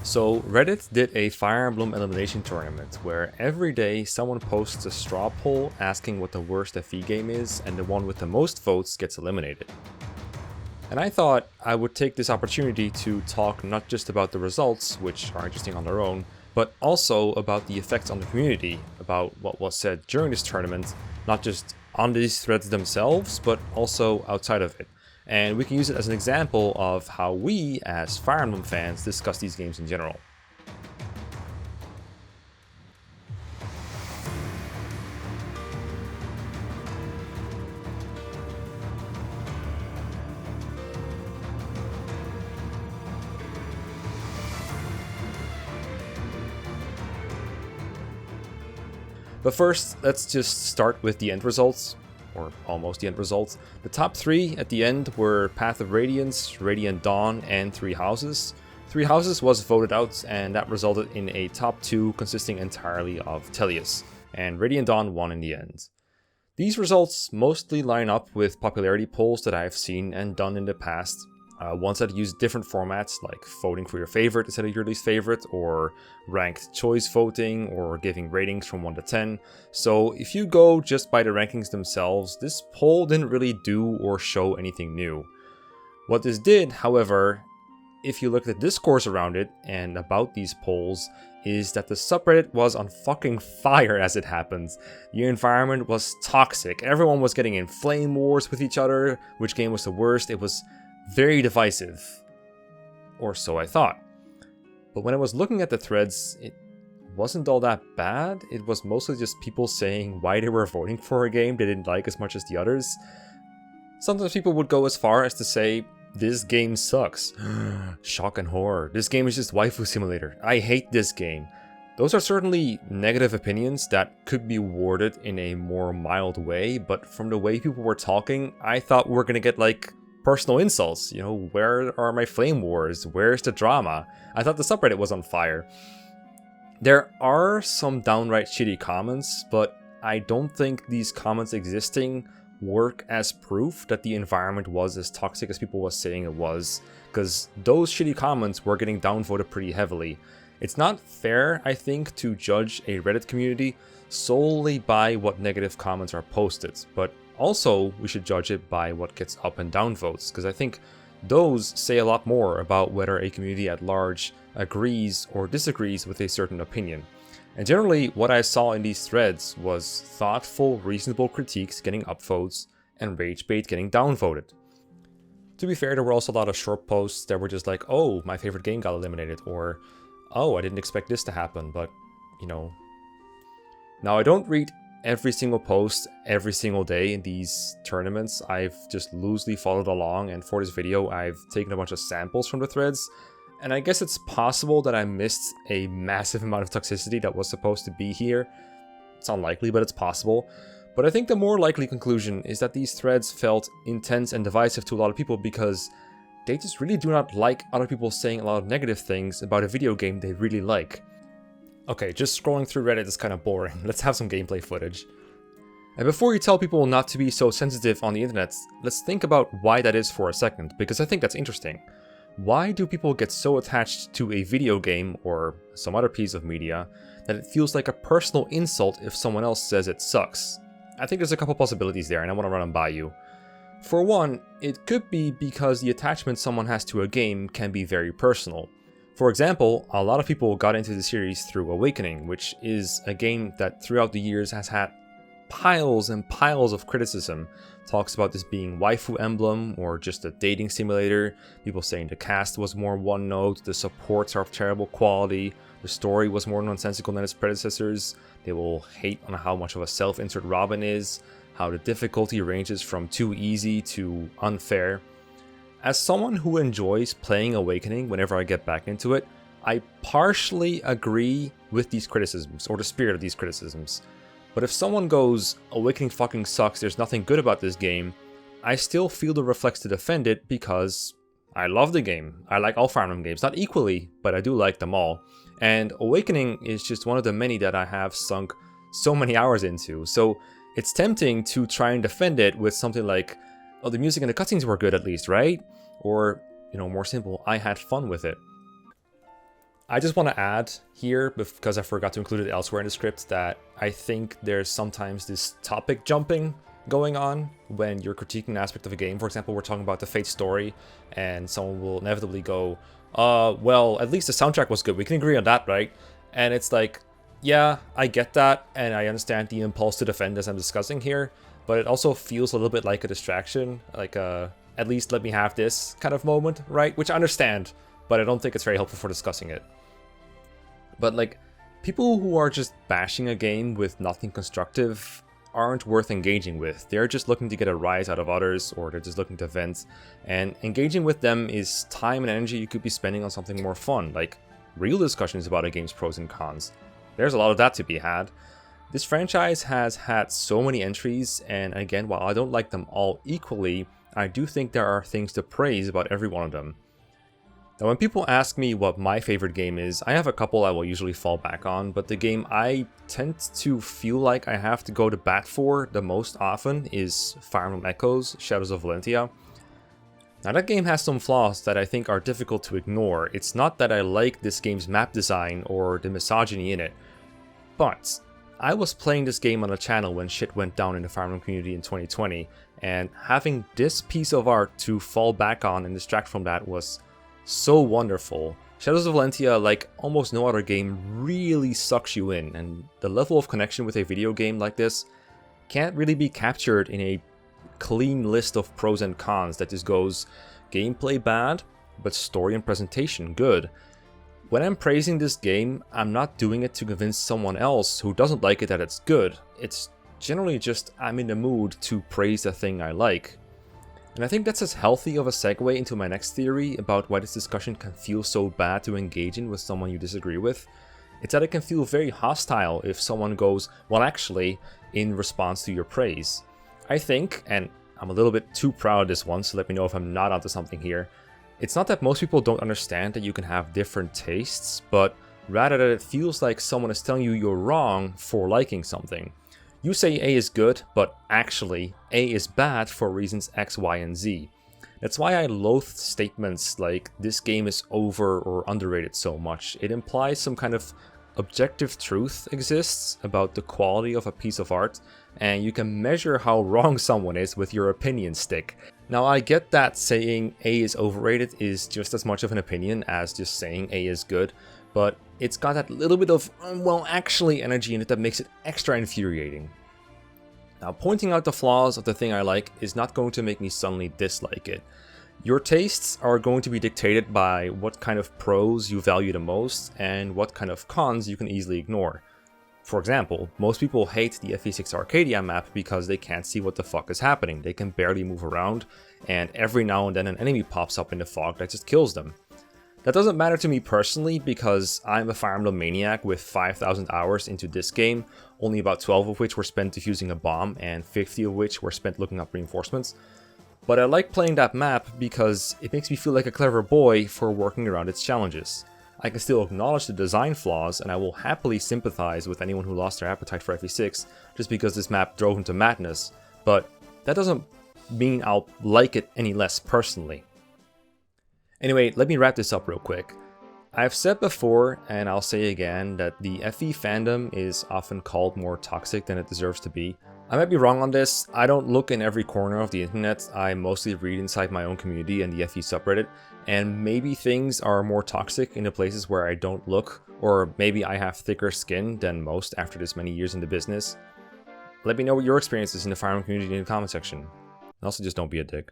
So Reddit did a Fire Emblem elimination tournament where every day someone posts a straw poll asking what the worst FE game is, and the one with the most votes gets eliminated. And I thought I would take this opportunity to talk not just about the results, which are interesting on their own, but also about the effects on the community, about what was said during this tournament, not just on these threads themselves, but also outside of it. And we can use it as an example of how we, as Fire Emblem fans, discuss these games in general. But first, let's just start with the end results, or almost the end results. The top three at the end were Path of Radiance, Radiant Dawn, and Three Houses. Three Houses was voted out, and that resulted in a top two consisting entirely of Tellius, and Radiant Dawn won in the end. These results mostly line up with popularity polls that I've seen and done in the past. Ones that use different formats, like voting for your favorite instead of your least favorite, or ranked choice voting, or giving ratings from 1 to 10. So if you go just by the rankings themselves, this poll didn't really do or show anything new. What this did, however, if you look at the discourse around it and about these polls, is that the subreddit was on fucking fire as it happens. The environment was toxic. Everyone was getting in flame wars with each other. Which game was the worst? It was very divisive, or so I thought. But when I was looking at the threads, it wasn't all that bad. It was mostly just people saying why they were voting for a game they didn't like as much as the others. Sometimes people would go as far as to say, this game sucks. Shock and horror. This game is just waifu simulator. I hate this game. Those are certainly negative opinions that could be worded in a more mild way, but from the way people were talking, I thought we were gonna get like personal insults, where are my flame wars? Where's the drama? I thought the subreddit was on fire. There are some downright shitty comments, but I don't think these comments existing work as proof that the environment was as toxic as people were saying it was, because those shitty comments were getting downvoted pretty heavily. It's not fair, I think, to judge a Reddit community solely by what negative comments are posted, but also, we should judge it by what gets up and down votes, because I think those say a lot more about whether a community at large agrees or disagrees with a certain opinion. And generally, what I saw in these threads was thoughtful, reasonable critiques getting upvotes, and rage bait getting downvoted. To be fair, there were also a lot of short posts that were just like, oh, my favorite game got eliminated, or oh, I didn't expect this to happen, but, Now, I don't read every single post every single day in these tournaments. I've just loosely followed along, and for this video I've taken a bunch of samples from the threads, and I guess it's possible that I missed a massive amount of toxicity that was supposed to be here. It's unlikely, but it's possible. But I think the more likely conclusion is that these threads felt intense and divisive to a lot of people because they just really do not like other people saying a lot of negative things about a video game they really like. Okay, just scrolling through Reddit is kind of boring. Let's have some gameplay footage. And before you tell people not to be so sensitive on the internet, let's think about why that is for a second, because I think that's interesting. Why do people get so attached to a video game or some other piece of media that it feels like a personal insult if someone else says it sucks? I think there's a couple possibilities there, and I want to run them by you. For one, it could be because the attachment someone has to a game can be very personal. For example, a lot of people got into the series through Awakening, which is a game that throughout the years has had piles and piles of criticism. Talks about this being waifu emblem or just a dating simulator, people saying the cast was more one note, the supports are of terrible quality, the story was more nonsensical than its predecessors, they will hate on how much of a self-insert Robin is, how the difficulty ranges from too easy to unfair. As someone who enjoys playing Awakening whenever I get back into it, I partially agree with these criticisms, or the spirit of these criticisms. But if someone goes, Awakening fucking sucks, there's nothing good about this game, I still feel the reflex to defend it because I love the game. I like all Fire Emblem games, not equally, but I do like them all. And Awakening is just one of the many that I have sunk so many hours into, so it's tempting to try and defend it with something like, oh, the music and the cutscenes were good at least, right? Or, more simple, I had fun with it. I just want to add here, because I forgot to include it elsewhere in the script, that I think there's sometimes this topic jumping going on when you're critiquing an aspect of a game. For example, we're talking about the Fate story, and someone will inevitably go, well, at least the soundtrack was good. We can agree on that, right? And it's like, yeah, I get that, and I understand the impulse to defend as I'm discussing here, but it also feels a little bit like a distraction, like at least let me have this kind of moment, right? Which I understand, but I don't think it's very helpful for discussing it. But like, people who are just bashing a game with nothing constructive aren't worth engaging with. They're just looking to get a rise out of others, or they're just looking to vent, and engaging with them is time and energy you could be spending on something more fun, like real discussions about a game's pros and cons. There's a lot of that to be had. This franchise has had so many entries, and again, while I don't like them all equally, I do think there are things to praise about every one of them. Now, when people ask me what my favorite game is, I have a couple I will usually fall back on, but the game I tend to feel like I have to go to bat for the most often is Fire Emblem Echoes: Shadows of Valentia. Now, that game has some flaws that I think are difficult to ignore. It's not that I like this game's map design or the misogyny in it, but I was playing this game on a channel when shit went down in the Fire Emblem community in 2020, and having this piece of art to fall back on and distract from that was so wonderful. Shadows of Valentia, like almost no other game, really sucks you in, and the level of connection with a video game like this can't really be captured in a clean list of pros and cons that just goes gameplay bad, but story and presentation good. When I'm praising this game, I'm not doing it to convince someone else who doesn't like it that it's good. It's generally just I'm in the mood to praise the thing I like. And I think that's as healthy of a segue into my next theory about why this discussion can feel so bad to engage in with someone you disagree with. It's that it can feel very hostile if someone goes, well actually, in response to your praise. I think, and I'm a little bit too proud of this one, so let me know if I'm not onto something here, it's not that most people don't understand that you can have different tastes, but rather that it feels like someone is telling you you're wrong for liking something. You say A is good, but actually, A is bad for reasons X, Y, and Z. That's why I loathe statements like, this game is over or underrated so much. It implies some kind of objective truth exists about the quality of a piece of art, and you can measure how wrong someone is with your opinion stick. Now, I get that saying A is overrated is just as much of an opinion as just saying A is good, but it's got that little bit of, well, actually energy in it that makes it extra infuriating. Now, pointing out the flaws of the thing I like is not going to make me suddenly dislike it. Your tastes are going to be dictated by what kind of pros you value the most and what kind of cons you can easily ignore. For example, most people hate the FE6 Arcadia map because they can't see what the fuck is happening. They can barely move around, and every now and then an enemy pops up in the fog that just kills them. That doesn't matter to me personally because I'm a Fire Emblem maniac with 5,000 hours into this game, only about 12 of which were spent defusing a bomb and 50 of which were spent looking up reinforcements. But I like playing that map because it makes me feel like a clever boy for working around its challenges. I can still acknowledge the design flaws, and I will happily sympathize with anyone who lost their appetite for FE6 just because this map drove them to madness, but that doesn't mean I'll like it any less personally. Anyway, let me wrap this up real quick. I've said before, and I'll say again, that the FE fandom is often called more toxic than it deserves to be. I might be wrong on this. I don't look in every corner of the internet. I mostly read inside my own community and the FE subreddit, and maybe things are more toxic in the places where I don't look, or maybe I have thicker skin than most after this many years in the business. Let me know what your experience is in the Fire Emblem community in the comment section. And also just don't be a dick.